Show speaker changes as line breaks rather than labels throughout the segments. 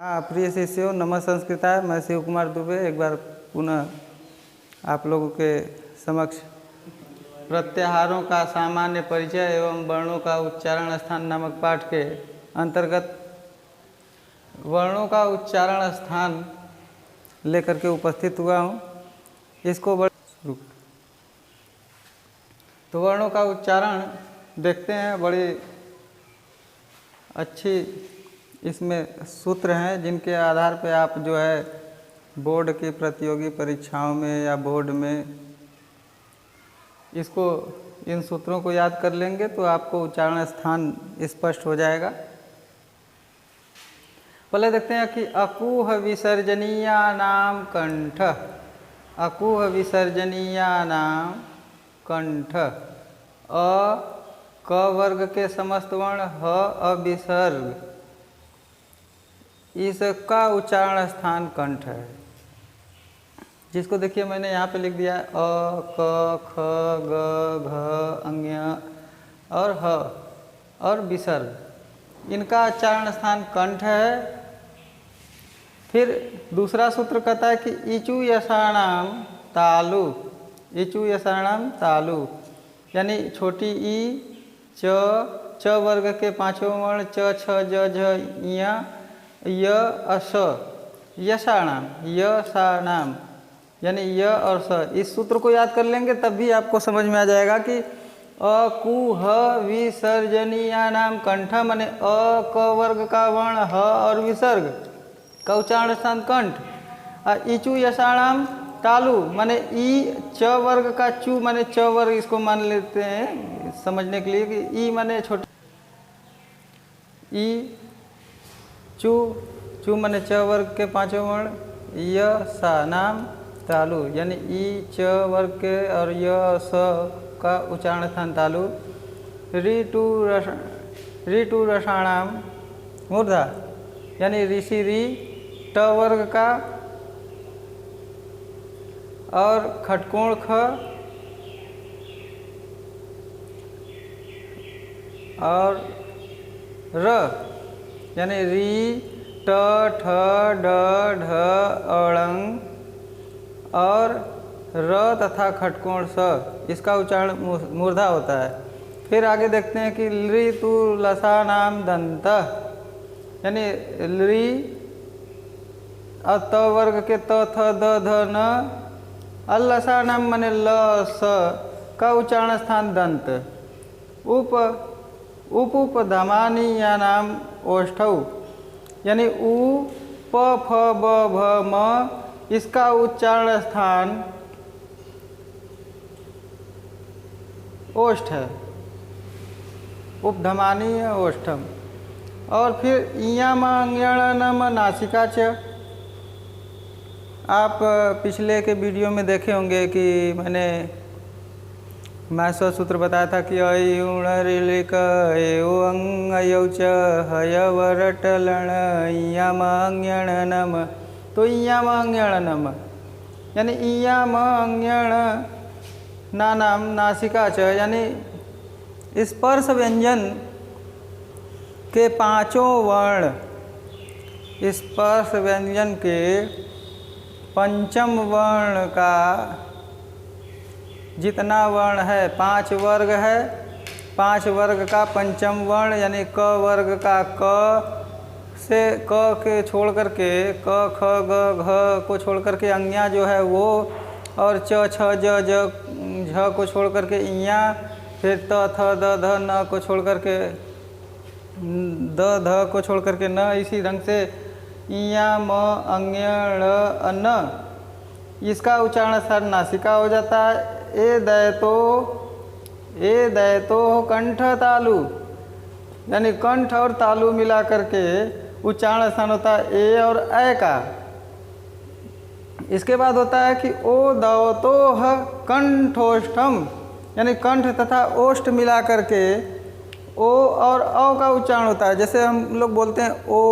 हाँ, प्रिय शिष्यों, नमः संस्कृताय। मैं शिव कुमार दुबे एक बार पुनः आप लोगों के समक्ष प्रत्याहारों का सामान्य परिचय एवं वर्णों का उच्चारण स्थान नामक पाठ के अंतर्गत वर्णों का उच्चारण स्थान लेकर के उपस्थित हुआ हूँ। इसको तो वर्णों का उच्चारण देखते हैं। बड़ी अच्छी इसमें सूत्र हैं जिनके आधार पर आप जो है बोर्ड की प्रतियोगी परीक्षाओं में या बोर्ड में इन सूत्रों को याद कर लेंगे तो आपको उच्चारण स्थान स्पष्ट हो जाएगा। पहले देखते हैं कि अकुह विसर्जनीयानाम कंठ। अकुह विसर्जनीयानाम कंठ। क वर्ग के समस्त वर्ण ह अविसर्ग, इसका उच्चारण स्थान कंठ है। जिसको देखिए मैंने यहाँ पे लिख दिया है अ क ख ग घ अंग्य और ह और विसर्ग, इनका उच्चारण स्थान कंठ है। फिर दूसरा सूत्र कहता है कि इचु यशाणाम तालु। इचु यशाणाम तालु यानी छोटी ई च वर्ग के पांचों वर्ण च छ ज झ य अस यशाणाम यशाणाम यानी य और स। इस सूत्र को याद कर लेंगे तब भी आपको समझ में आ जाएगा कि अकुह विसर्जनीयानाम कंठ माने अ क वर्ग का वर्ण ह और विसर्ग का उच्चारण स्थान कंठ। इचु यशाणाम तालु माने ई च वर्ग का चू माने च वर्ग, इसको मान लेते हैं समझने के लिए कि ई माने छोटे ई चू माने च वर्ग के पांचों वर्ण य सा नाम तालु यानी ई च वर्ग के और य स का उच्चारण स्थान तालु। ऋटु रसाणाम मूर्धा यानी ऋषि री ट वर्ग का और खटकोण ख और र यानी री ट ठ ड ढ अड़ंग और र तथा खटकोण स, इसका उच्चारण मूर्धा होता है। फिर आगे देखते हैं कि ऋतु लसानाम दंत यानी ली त वर्ग के त थ द ध न अलसानाम माने ल स का उच्चारण स्थान दंत। उप धमानीयानाम ओष्ठौ यानी उ प फ ब भ म, इसका उच्चारण स्थान ओष्ठ है, उपधमानीय ओष्ठम। और फिर इयामांग्यणनम नासिका च। आप पिछले के वीडियो में देखे होंगे कि मैंने सूत्र बताया था कि अयुणरिलिक एवं अयौच हयवरटलण इयामांग्यणनम। तो इयामांग्यणनम यानी इयामांग्यण नानाम नासिका च यानी स्पर्श व्यंजन के पांचों वर्ण, स्पर्श व्यंजन के पंचम वर्ण का जितना वर्ण है, 5 वर्ग है, 5 वर्ग का पंचम वर्ण यानी क वर्ग का क से क के छोड़ करके क ख ग घ को छोड़ करके अंग्या जो है वो, और च छ ज ज झ को छोड़ करके इया, फिर त थ द ध न को छोड़ करके द ध को छोड़ करके न, इसी ढंग से इया म अंग्य ण अन, इसका उच्चारण स्थान नासिका हो जाता है। ए दैतो कंठ तालु यानी कंठ और तालु मिला करके उच्चारण स्थान होता है ए और ऐ का। इसके बाद होता है कि ओ दवतो ह कंठोष्ठम यानी कंठ तथा ओष्ठ मिला करके ओ और औ का उच्चारण होता है। जैसे हम लोग बोलते हैं ओ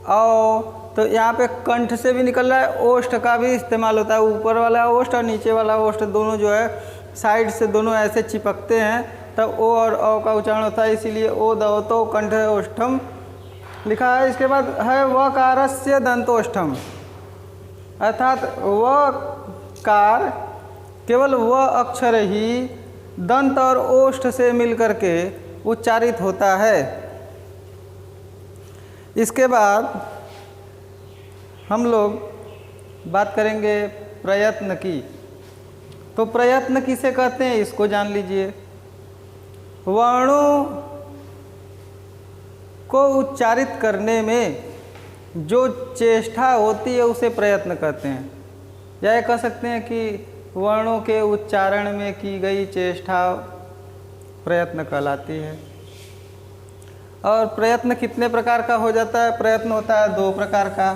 औ, तो यहाँ पे कंठ से भी निकल रहा है, ओष्ठ का भी इस्तेमाल होता है। ऊपर वाला ओष्ठ और नीचे वाला ओष्ठ दोनों जो है साइड से दोनों ऐसे चिपकते हैं, तब ओ और औ का उच्चारण होता है। इसीलिए ओ दवतो कंठ ओष्ठम लिखा है। इसके बाद है वकारस्य दंतोष्ठम, अर्थात वकार केवल व अक्षर ही दंत और ओष्ठ से मिलकर के उच्चारित होता है। इसके बाद हम लोग बात करेंगे प्रयत्न की। तो प्रयत्न किसे कहते हैं इसको जान लीजिए। वर्णों को उच्चारित करने में जो चेष्टा होती है उसे प्रयत्न कहते हैं, या ये कह सकते हैं कि वर्णों के उच्चारण में की गई चेष्टा प्रयत्न कहलाती है। और प्रयत्न कितने प्रकार का हो जाता है? प्रयत्न होता है 2 प्रकार का।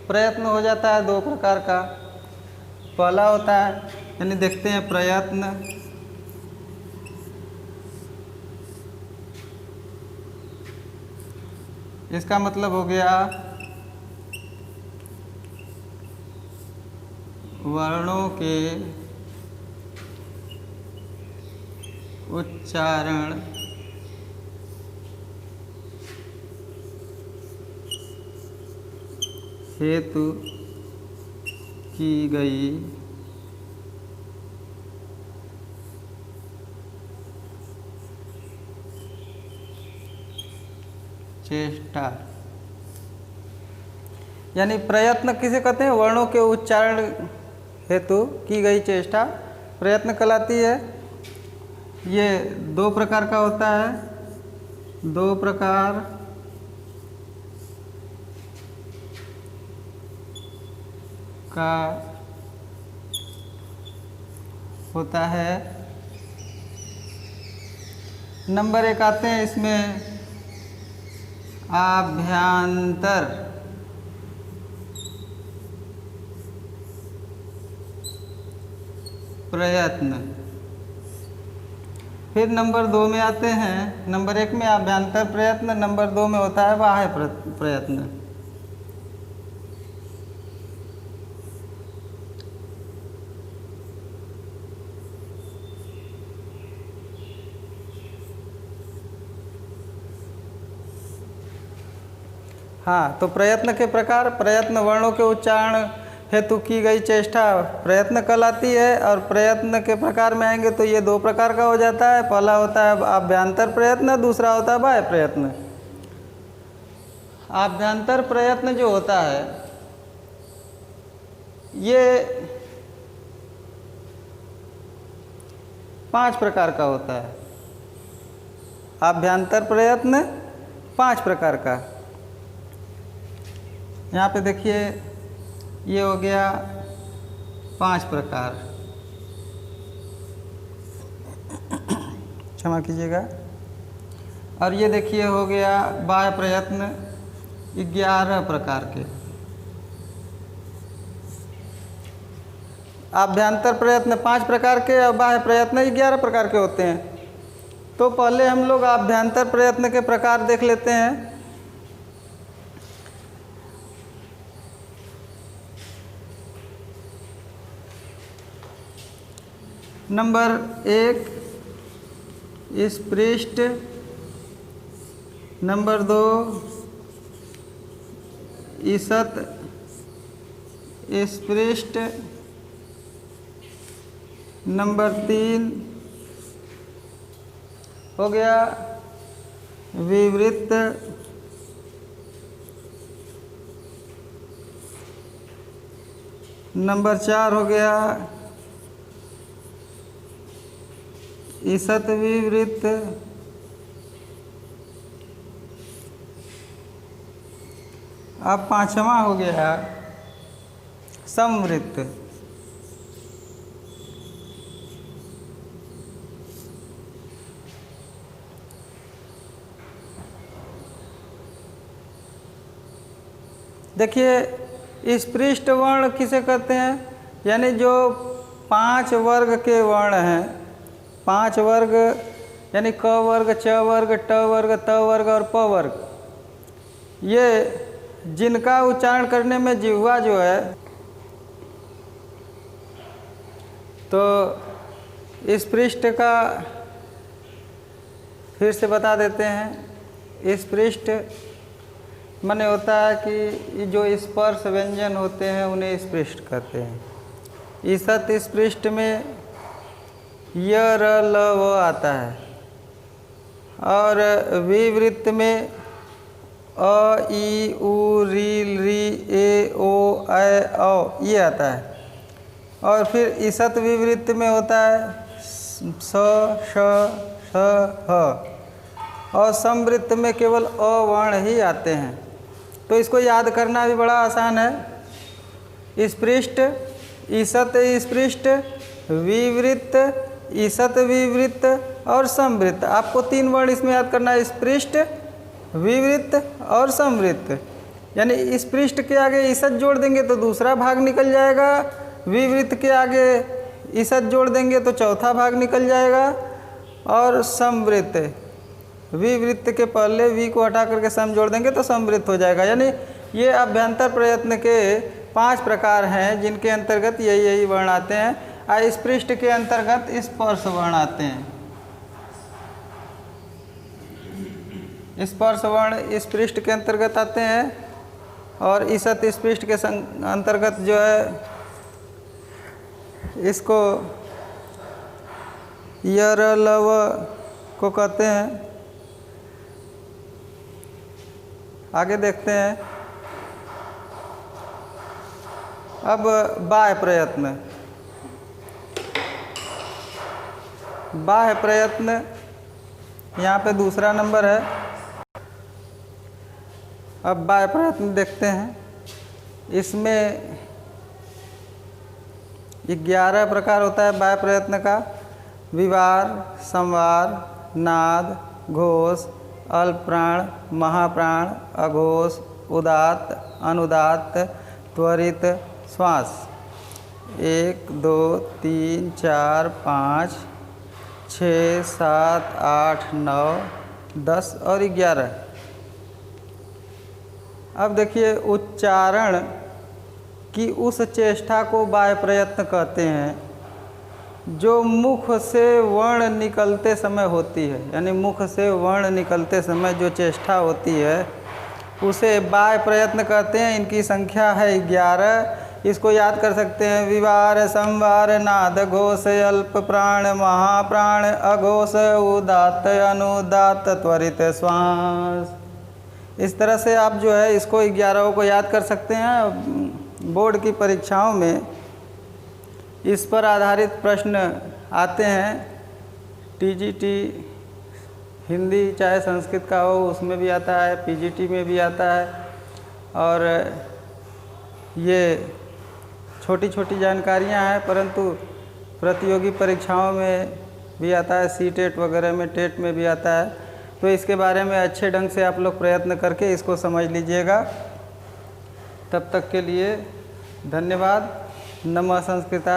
प्रयत्न हो जाता है 2 प्रकार का। पहला होता है, यानी देखते हैं प्रयत्न, इसका मतलब हो गया वर्णों के उच्चारण हेतु की गई चेष्टा। यानी प्रयत्न किसे कहते हैं? वर्णों के उच्चारण हेतु की गई चेष्टा प्रयत्न कहलाती है। ये 2 प्रकार का होता है। 2 प्रकार का होता है। नंबर 1 आते हैं इसमें आभ्यंतर प्रयत्न। फिर नंबर 2 में आते हैं, नंबर 1 में आभ्यंतर प्रयत्न, नंबर 2 में होता है बाह्य प्रयत्न। हाँ, तो प्रयत्न के प्रकार, प्रयत्न वर्णों के उच्चारण हेतु की गई चेष्टा प्रयत्न कहलाती है। और प्रयत्न के प्रकार में आएंगे तो ये 2 प्रकार का हो जाता है। पहला होता है आभ्यंतर प्रयत्न, दूसरा होता है बाह्य प्रयत्न। आभ्यंतर प्रयत्न जो होता है ये 5 प्रकार का होता है। आभ्यंतर प्रयत्न 5 प्रकार का। यहाँ पे देखिए, ये हो गया 5 प्रकार, क्षमा कीजिएगा। और ये देखिए हो गया बाह्य प्रयत्न 11 प्रकार के। आभ्यंतर प्रयत्न 5 प्रकार के और बाह्य प्रयत्न 11 प्रकार के होते हैं। तो पहले हम लोग आभ्यंतर प्रयत्न के प्रकार देख लेते हैं। नंबर 1 स्पृष्ट, नंबर 2 ईषत् स्पृष्ट, नंबर 3 हो गया विवृत, नंबर 4 हो गया ईषत् विवृत, अब 5वां हो गया संवृत्त। देखिए, स्पृष्ट वर्ण किसे कहते हैं? यानी जो 5 वर्ग के वर्ण हैं, 5 वर्ग यानी क वर्ग, च वर्ग, ट वर्ग, त वर्ग और प वर्ग, ये जिनका उच्चारण करने में जिह्वा जो है, तो इस पृष्ठ का फिर से बता देते हैं। इस पृष्ठ माने होता है कि जो स्पर्श व्यंजन होते हैं उन्हें इस पृष्ठ कहते हैं। ईसत इस पृष्ठ में य, र, ल, व आता है और विवृत्त में अ, ई, उ, री, री, ए, ओ, ऐ, औ ये आता है। और फिर ईसत विवृत्त में होता है स, श, श, ह और समवृत्त में केवल अ वर्ण ही आते हैं। तो इसको याद करना भी बड़ा आसान है। इस पृष्ठ, ईसत इस पृष्ठ, विवृत्त, ईसत विवृत्त और समवृत्त, आपको 3 वर्ण इसमें याद करना है। इस पृष्ठ, विवृत्त और समवृत्त, यानी इस पृष्ठ के आगे ईसत जोड़ देंगे तो दूसरा भाग निकल जाएगा, विवृत्त के आगे ईसत जोड़ देंगे तो चौथा भाग निकल जाएगा, और समवृत्त, विवृत्त के पहले वी को हटा करके सम जोड़ देंगे तो समवृत्त हो जाएगा। यानी ये अभ्यंतर प्रयत्न के 5 प्रकार हैं जिनके अंतर्गत यही वर्ण आते हैं। और इस पृष्ठ के अंतर्गत स्पर्श वर्ण आते हैं। स्पर्श वर्ण इस पृष्ठ के अंतर्गत आते हैं और ईसत इस पृष्ठ के अंतर्गत जो है इसको य, र, ल, व को कहते हैं। आगे देखते हैं। अब बाह्य प्रयत्न, बाह्य प्रयत्न यहाँ पे दूसरा नंबर है। अब बाह्य प्रयत्न देखते हैं। इसमें 11 प्रकार होता है बाह्य प्रयत्न का। विवार, संवार, नाद, घोष, अल्पप्राण, महाप्राण, अघोष, उदात्त, अनुदात्त, त्वरित, श्वास। 1, 2, 3, 4, 5, 6, 7, 8, 9, 10 और 11। अब देखिए, उच्चारण की उस चेष्टा को बाह्य प्रयत्न कहते हैं जो मुख से वर्ण निकलते समय होती है। यानी मुख से वर्ण निकलते समय जो चेष्टा होती है उसे बाह्य प्रयत्न कहते हैं। इनकी संख्या है 11। इसको याद कर सकते हैं। विवार, संवार, नाद, घोष, अल्प प्राण, महाप्राण, अघोष, उदात्त, अनुदात्त, त्वरित, श्वास। इस तरह से आप जो है इसको 11 को याद कर सकते हैं। बोर्ड की परीक्षाओं में इस पर आधारित प्रश्न आते हैं। टीजीटी हिंदी चाहे संस्कृत का हो उसमें भी आता है, पीजीटी में भी आता है। और ये छोटी छोटी जानकारियां हैं परंतु प्रतियोगी परीक्षाओं में भी आता है, सीटेट वगैरह में, टेट में भी आता है। तो इसके बारे में अच्छे ढंग से आप लोग प्रयत्न करके इसको समझ लीजिएगा। तब तक के लिए धन्यवाद। नमः संस्कृता।